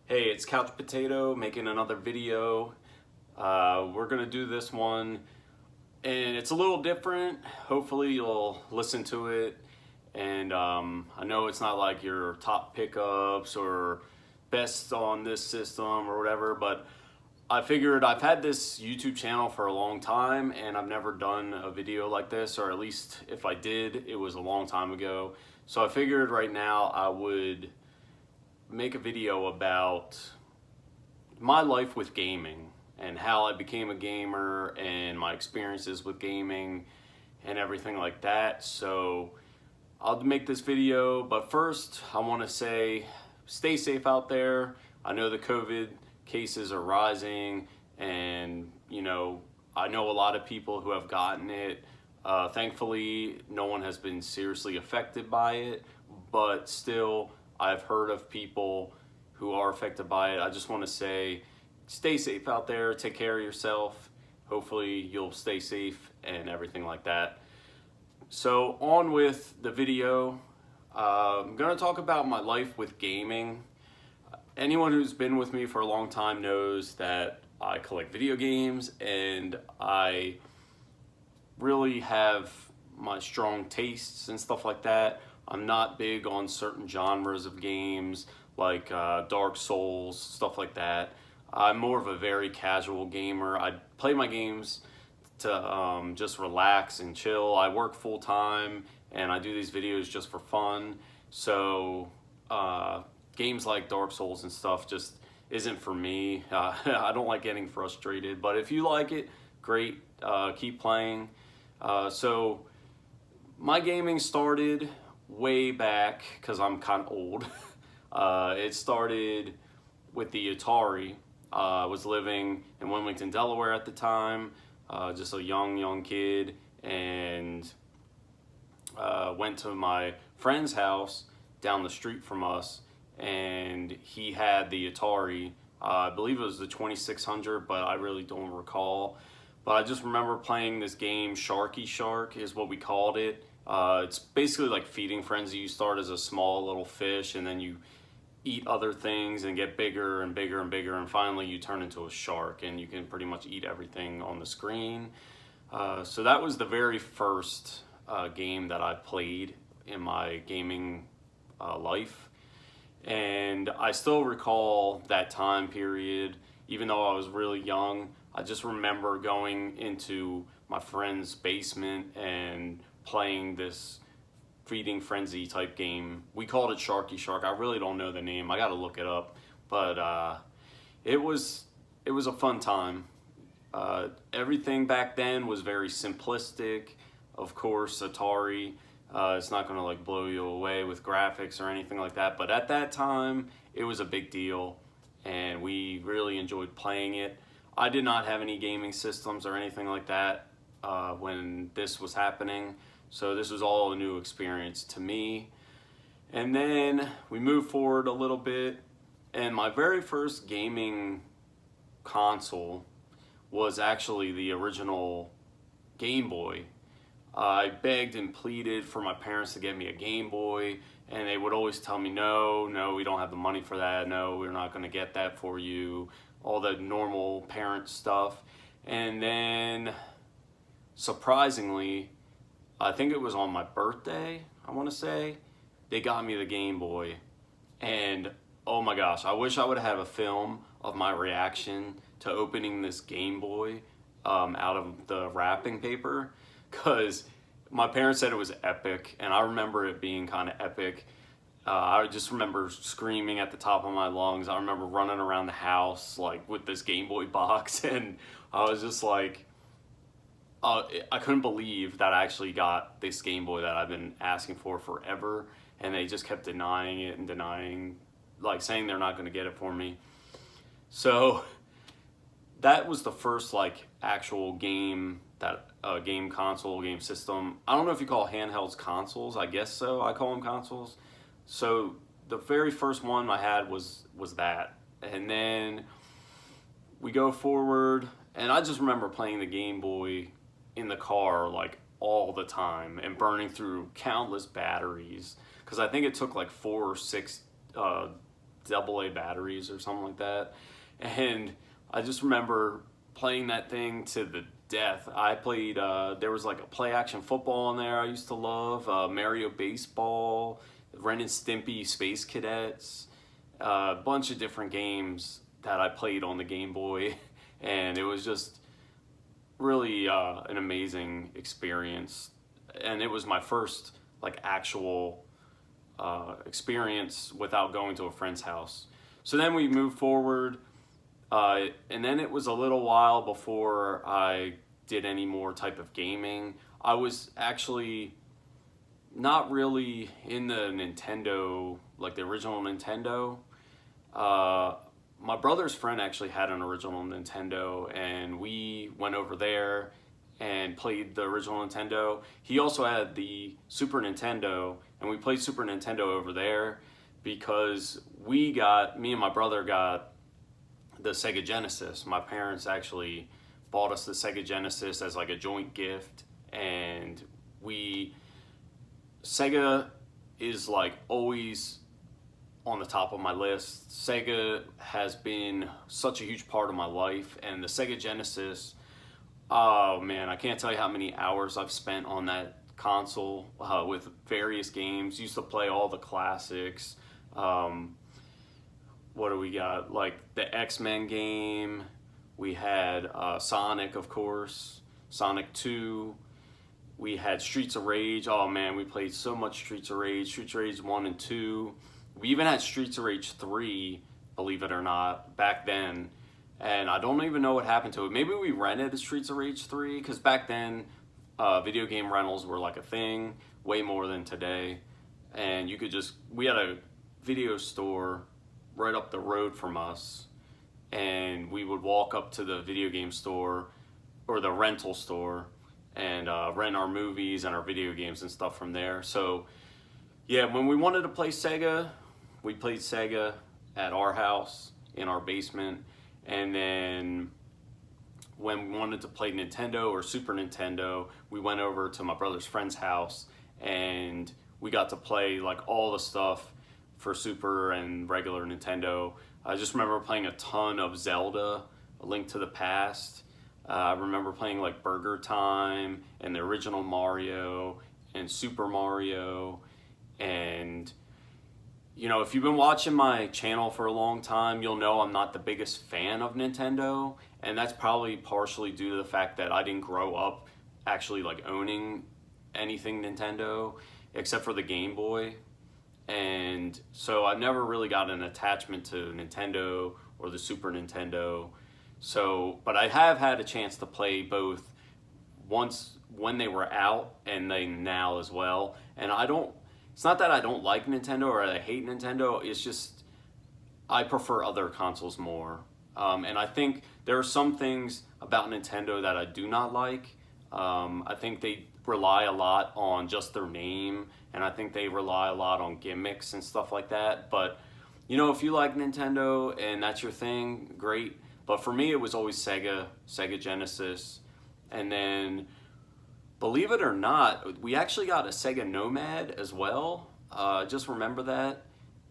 Hey, it's Couch Potato making another video. We're gonna do this one, and it's a little different. Hopefully, you'll listen to it. And I know it's not like your top pickups or best on this system or whatever, but I figured I've had this YouTube channel for a long time, and I've never done a video like this, or at least if I did, it was a long time ago. So I figured right now I would make a video about my life with gaming and how I became a gamer and my experiences with gaming and everything like that. So I'll make this video, but first I want to say stay safe out there. I know the COVID cases are rising, and I know a lot of people who have gotten it. Thankfully, no one has been seriously affected by it, but still I've heard of people who are affected by it. I just want to say stay safe out there, take care of yourself. Hopefully you'll stay safe and everything like that. So on with the video. I'm going to talk about my life with gaming. Anyone who's been with me for a long time knows that I collect video games, and I really have my strong tastes and stuff like that. I'm not big on certain genres of games like Dark Souls, stuff like that. I'm more of a very casual gamer. I play my games to just relax and chill. I work full time and I do these videos just for fun. So games like Dark Souls and stuff just isn't for me. I don't like getting frustrated, but if you like it, great, keep playing. So my gaming started way back, because I'm kind of old. It started with the Atari. I was living in Wilmington, Delaware at the time, just a young kid, and went to my friend's house down the street from us, and he had the Atari. I believe it was the 2600, but I really don't recall. But I just remember playing this game, Sharky Shark is what we called it. It's basically like Feeding Frenzy. You start as a small little fish, and then you eat other things and get bigger and bigger and bigger, and finally you turn into a shark, and you can pretty much eat everything on the screen. So that was the very first game that I played in my gaming life. And I still recall that time period, even though I was really young. I just remember going into my friend's basement and playing this Feeding Frenzy type game. We called it Sharky Shark. I really don't know the name. I gotta look it up. But it was a fun time. Everything back then was very simplistic. Of course, Atari. It's not gonna like blow you away with graphics or anything like that. But at that time, it was a big deal, and we really enjoyed playing it. I did not have any gaming systems or anything like that when this was happening. So this was all a new experience to me. And then we moved forward a little bit, and my very first gaming console was actually the original Game Boy. I begged and pleaded for my parents to get me a Game Boy, and they would always tell me, no, we don't have the money for that. No, we're not gonna get that for you. All the normal parent stuff. And then, surprisingly, I think it was on my birthday, I want to say, they got me the Game Boy. And oh my gosh, I wish I would have a film of my reaction to opening this Game Boy out of the wrapping paper, because my parents said it was epic, and I remember it being kind of epic. I just remember screaming at the top of my lungs. I remember running around the house like with this Game Boy box, and I was just like, I couldn't believe that I actually got this Game Boy that I've been asking for forever, and they just kept denying it and denying, like saying they're not going to get it for me. So that was the first like actual game that game console, game system. I don't know if you call handhelds consoles. I guess so. I call them consoles. So the very first one I had was that, and then we go forward, and I just remember playing the Game Boy in the car like all the time and burning through countless batteries, because I think it took like 4 or 6 AA batteries or something like that. And I just remember playing that thing to the death. I played, there was like a play action football in there I used to love, Mario Baseball, Ren and Stimpy Space Cadets, a bunch of different games that I played on the Game Boy. And it was just really an amazing experience. And it was my first like actual experience without going to a friend's house. So then we moved forward, and then it was a little while before I did any more type of gaming. I was actually not really in the Nintendo, like the original Nintendo. My brother's friend actually had an original Nintendo, and we went over there and played the original Nintendo. He also had the Super Nintendo, and we played Super Nintendo over there because me and my brother got the Sega Genesis. My parents actually bought us the Sega Genesis as like a joint gift, and Sega is like always on the top of my list. Sega has been such a huge part of my life, and the Sega Genesis, oh man, I can't tell you how many hours I've spent on that console with various games. Used to play all the classics. What do we got? Like the X-Men game. We had Sonic, of course. Sonic 2. We had Streets of Rage. Oh man, we played so much Streets of Rage. Streets of Rage 1 and 2. We even had Streets of Rage 3, believe it or not, back then. And I don't even know what happened to it. Maybe we rented Streets of Rage 3, because back then video game rentals were like a thing, way more than today. And we had a video store right up the road from us, and we would walk up to the video game store or the rental store and rent our movies and our video games and stuff from there. So yeah, when we wanted to play Sega, we played Sega at our house in our basement. And then when we wanted to play Nintendo or Super Nintendo, we went over to my brother's friend's house, and we got to play like all the stuff for Super and regular Nintendo. I just remember playing a ton of Zelda, A Link to the Past. I remember playing like Burger Time and the original Mario and Super Mario. And you know, if you've been watching my channel for a long time, you'll know I'm not the biggest fan of Nintendo, and that's probably partially due to the fact that I didn't grow up actually like owning anything Nintendo except for the Game Boy. And so I've never really got an attachment to Nintendo or the Super Nintendo. So, but I have had a chance to play both once when they were out and then now as well. And it's not that I don't like Nintendo or I hate Nintendo, it's just I prefer other consoles more. And I think there are some things about Nintendo that I do not like. I think they rely a lot on just their name, and I think they rely a lot on gimmicks and stuff like that. But, you know, if you like Nintendo and that's your thing, great. But for me, it was always Sega Genesis. And then, believe it or not, we actually got a Sega Nomad as well. Just remember that.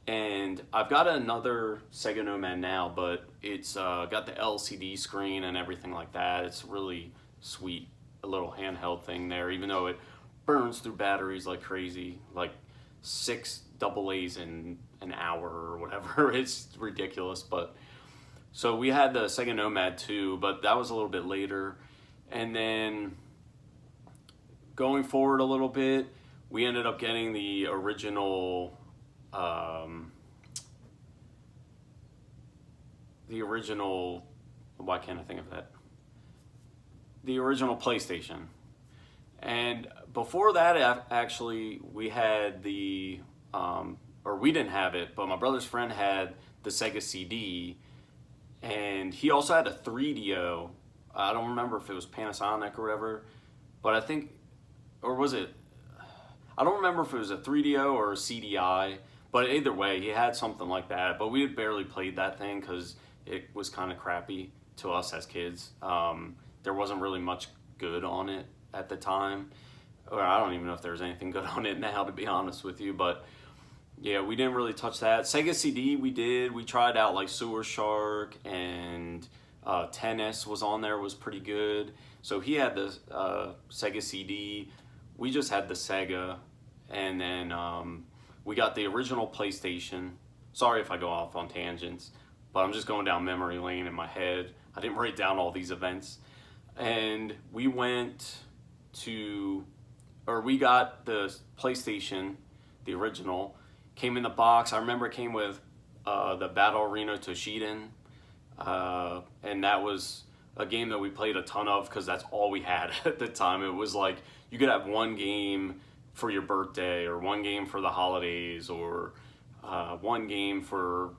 And I've got another Sega Nomad now, but it's got the LCD screen and everything like that. It's really sweet, a little handheld thing there, even though it burns through batteries like crazy, like 6 AA's in an hour or whatever. It's ridiculous. But so we had the Sega Nomad too, but that was a little bit later. And then going forward a little bit, we ended up getting the original why can't I think of that? The original PlayStation. And before that, actually, we had or we didn't have it, but my brother's friend had the Sega CD, and he also had a 3DO. I don't remember if it was Panasonic or whatever, but I think, or was it, I don't remember if it was a 3DO or a CDI, but either way, he had something like that. But we had barely played that thing because it was kind of crappy to us as kids. There wasn't really much good on it at the time. Or I don't even know if there's anything good on it now, to be honest with you. But Yeah, we didn't really touch that. Sega CD, we did. We tried out like Sewer Shark, and Tennis was on there, was pretty good. So he had the Sega CD. We just had the Sega, and then we got the original PlayStation. Sorry if I go off on tangents, but I'm just going down memory lane in my head. I didn't write down all these events. And we went to, or we got the PlayStation, the original, came in the box. I remember it came with the Battle Arena Toshiden, and that was a game that we played a ton of because that's all we had at the time. It was like you could have one game for your birthday, or one game for the holidays, or one game for,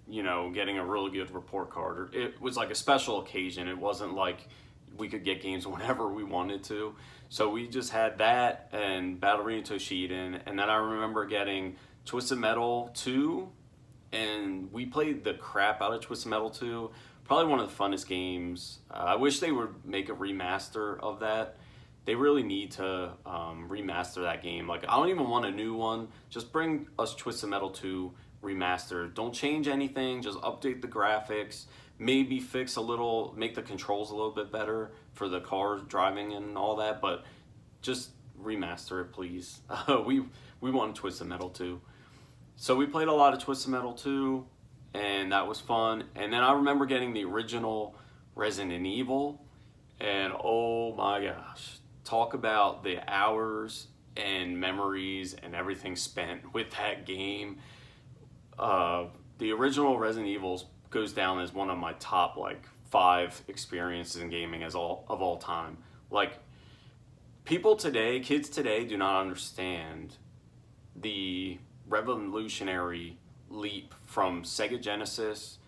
you know, getting a really good report card. It was like a special occasion. It wasn't like we could get games whenever we wanted to. So we just had that and Battle Arena Toshiden, and then I remember getting Twisted Metal 2, and we played the crap out of Twisted Metal 2. Probably one of the funnest games. I wish they would make a remaster of that. They really need to remaster that game. Like, I don't even want a new one. Just bring us Twisted Metal 2 remastered. Don't change anything. Just update the graphics. Maybe fix a little, make the controls a little bit better for the cars driving and all that. But just remaster it, please. We want Twisted Metal 2. So we played a lot of Twisted Metal 2, and that was fun. And then I remember getting the original Resident Evil, and oh my gosh, talk about the hours and memories and everything spent with that game. The original Resident Evil goes down as one of my top like 5 experiences in gaming of all time. Like, people today, kids today, do not understand the revolutionary leap from Sega Genesis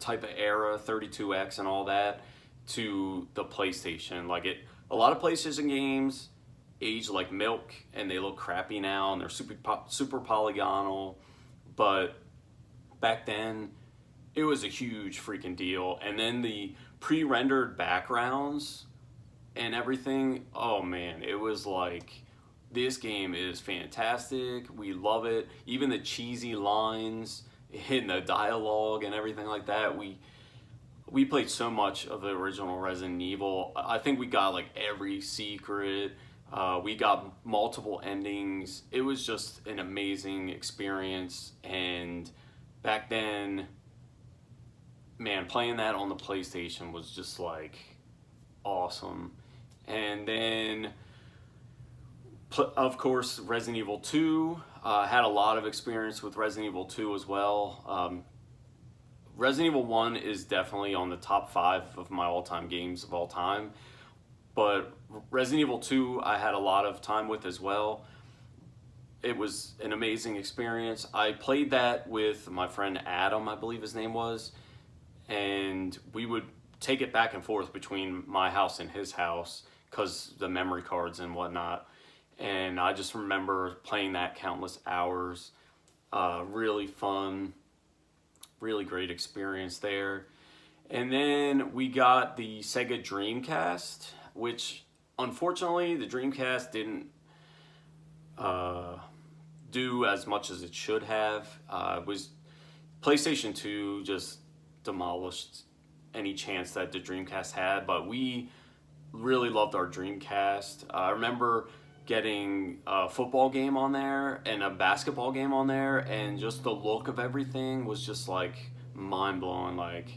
type of era, 32X and all that, to the PlayStation. Like, a lot of PlayStation games age like milk, and they look crappy now, and they're super polygonal. But back then, it was a huge freaking deal. And then the pre-rendered backgrounds and everything, oh man, it was like, this game is fantastic. We love it. Even the cheesy lines in the dialogue and everything like that. We played so much of the original Resident Evil. I think we got like every secret. We got multiple endings. It was just an amazing experience. And back then, man, playing that on the PlayStation was just like awesome. And then, of course, Resident Evil 2. Had a lot of experience with Resident Evil 2 as well. Resident Evil 1 is definitely on the top 5 of my all-time games of all time. But Resident Evil 2 I had a lot of time with as well. It was an amazing experience. I played that with my friend Adam, I believe his name was. And we would take it back and forth between my house and his house because the memory cards and whatnot. And I just remember playing that countless hours. Really fun, really great experience there. And then we got the Sega Dreamcast, which unfortunately the Dreamcast didn't do as much as it should have. It was PlayStation 2 just demolished any chance that the Dreamcast had, but we really loved our Dreamcast. I remember getting a football game on there and a basketball game on there, and just the look of everything was just like mind-blowing. Like,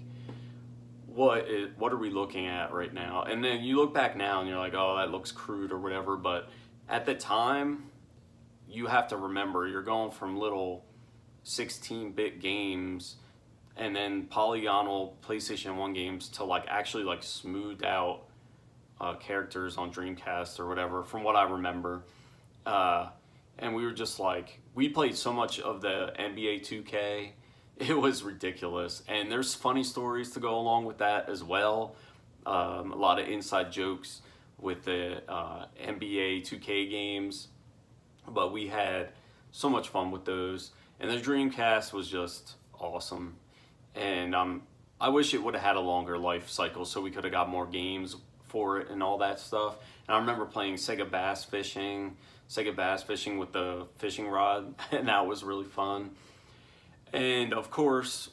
what are we looking at right now? And then you look back now and you're like, oh, that looks crude or whatever, but at the time, you have to remember, you're going from little 16-bit games and then polygonal PlayStation 1 games to like actually like smoothed out characters on Dreamcast or whatever, from what I remember. And we were just like, we played so much of the NBA 2K, it was ridiculous. And there's funny stories to go along with that as well. A lot of inside jokes with the NBA 2K games, but we had so much fun with those. And the Dreamcast was just awesome. And I wish it would have had a longer life cycle so we could have got more games for it and all that stuff. And I remember playing Sega Bass Fishing, second bass fishing with the fishing rod, and that was really fun. And of course,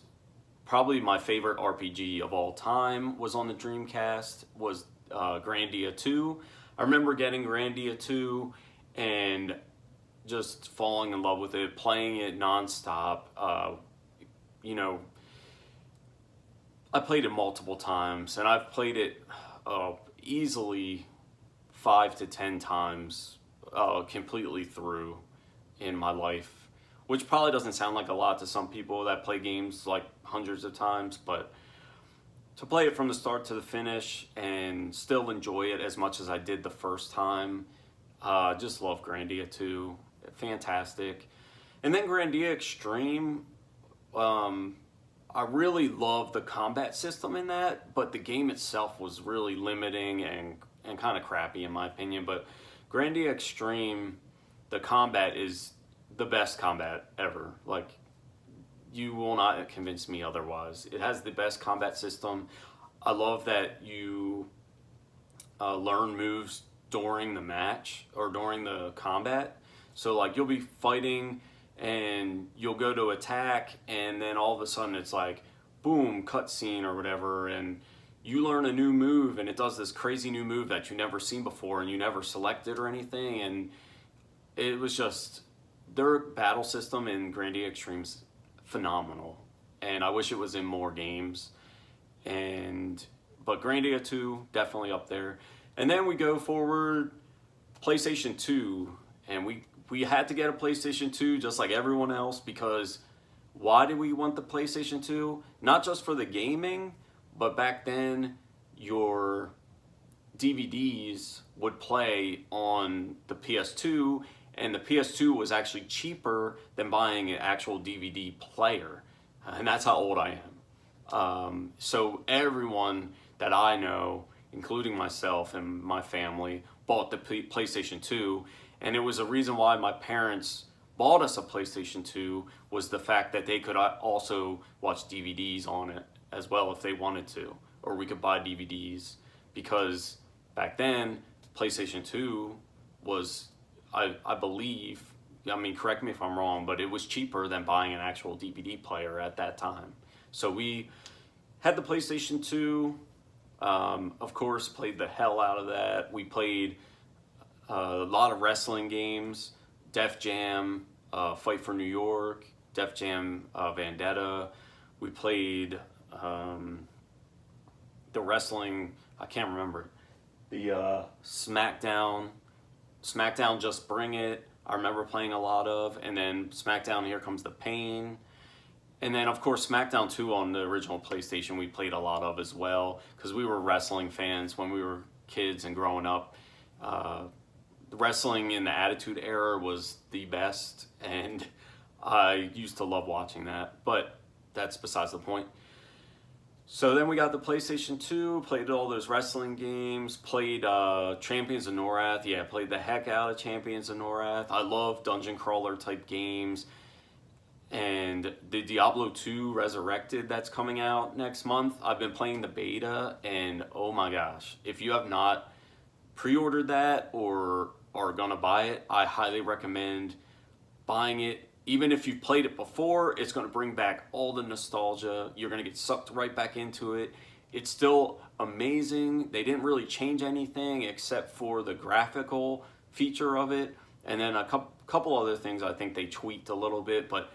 probably my favorite RPG of all time was on the Dreamcast, was Grandia 2. I remember getting Grandia 2 and just falling in love with it, playing it nonstop. You know, I played it multiple times, and I've played it easily 5 to 10 times completely through in my life, which probably doesn't sound like a lot to some people that play games like hundreds of times, but to play it from the start to the finish and still enjoy it as much as I did the first time, just love Grandia 2. Fantastic. And then Grandia Extreme, I really love the combat system in that, but the game itself was really limiting and kind of crappy in my opinion. But Grandia Extreme, the combat is the best combat ever. Like, you will not convince me otherwise. It has the best combat system. I love that you learn moves during the match or during the combat. So like, you'll be fighting and you'll go to attack, and then all of a sudden it's like, boom, cutscene or whatever, and you learn a new move, and it does this crazy new move that you've never seen before, and you never selected or anything, and it was just, their battle system in Grandia Extreme's phenomenal, and I wish it was in more games. But Grandia 2, definitely up there. And then we go forward, PlayStation 2, and we had to get a PlayStation 2 just like everyone else, because why did we want the PlayStation 2? Not just for the gaming, but back then your DVDs would play on the PS2, and the PS2 was actually cheaper than buying an actual DVD player. And that's how old I am. So everyone that I know, including myself and my family, bought the PlayStation 2. And it was a reason why my parents bought us a PlayStation 2, was the fact that they could also watch DVDs on it as well if they wanted to, or we could buy DVDs, because back then PlayStation 2 was, I believe, I mean, correct me if I'm wrong, but it was cheaper than buying an actual DVD player at that time. So we had the PlayStation 2, of course, played the hell out of that. We played a lot of wrestling games, Def Jam, Fight for New York, Def Jam Vendetta. We played the wrestling, I can't remember, the SmackDown Just Bring It, I remember playing a lot of, and then SmackDown Here Comes the Pain. And then, of course, SmackDown 2 on the original PlayStation we played a lot of as well, because we were wrestling fans when we were kids and growing up. The wrestling in the Attitude Era was the best, and I used to love watching that, but that's besides the point. So then we got the PlayStation 2, played all those wrestling games, played Champions of Norath. Yeah, played the heck out of Champions of Norath. I love dungeon crawler type games. And the Diablo 2 Resurrected that's coming out next month, I've been playing the beta, and oh my gosh, if you have not pre-ordered that or are gonna buy it, I highly recommend buying it. Even if you've played it before, it's gonna bring back all the nostalgia. You're gonna get sucked right back into it. It's still amazing. They didn't really change anything except for the graphical feature of it, and then a couple other things I think they tweaked a little bit, but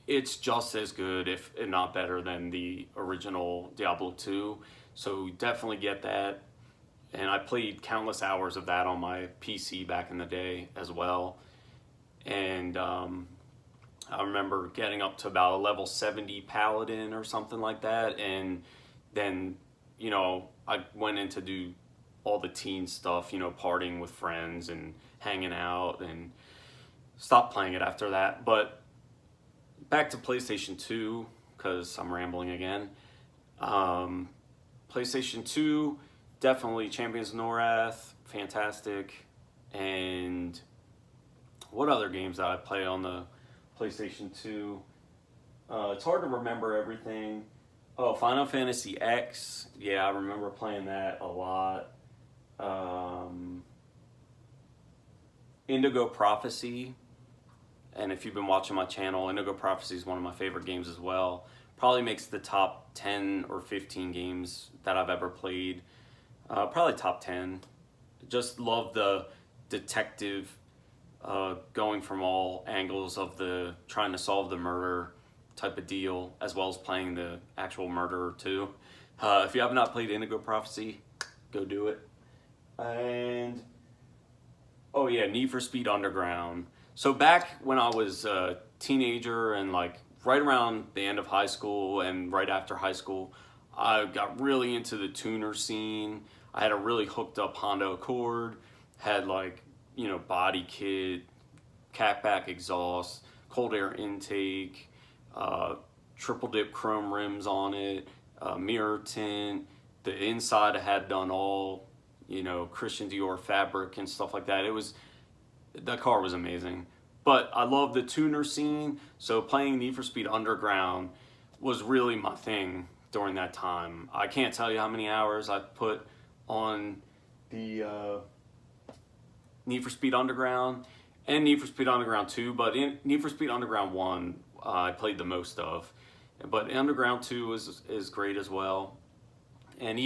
it's just as good, if not better, than the original Diablo 2. So definitely get that. And I played countless hours of that on my PC back in the day as well. And I remember getting up to about a level 70 paladin or something like that. And then, you know, I went in to do all the teen stuff, you know, partying with friends and hanging out, and stopped playing it after that. But back to PlayStation 2, because I'm rambling again. PlayStation 2, definitely Champions of Norath, fantastic. And what other games that I play on the PlayStation 2? It's hard to remember everything. Oh, Final Fantasy X. Yeah, I remember playing that a lot. Indigo Prophecy, and if you've been watching my channel, Indigo Prophecy is one of my favorite games as well. Probably makes the top 10 or 15 games that I've ever played. Probably top 10. Just love the detective going from all angles of the trying to solve the murder type of deal, as well as playing the actual murderer too. If you have not played Indigo Prophecy, go do it. And oh yeah, Need for Speed Underground. So back when I was a teenager and like right around the end of high school and right after high school, I got really into the tuner scene. I had a really hooked up Honda Accord, had like, you know, body kit, catback exhaust, cold air intake, triple dip chrome rims on it, mirror tint. The inside I had done all, you know, Christian Dior fabric and stuff like that. That car was amazing. But I love the tuner scene, so playing Need for Speed Underground was really my thing during that time. I can't tell you how many hours I put on the Need for Speed Underground and Need for Speed Underground 2, but in Need for Speed Underground 1 I played the most of. But Underground 2 is great as well. And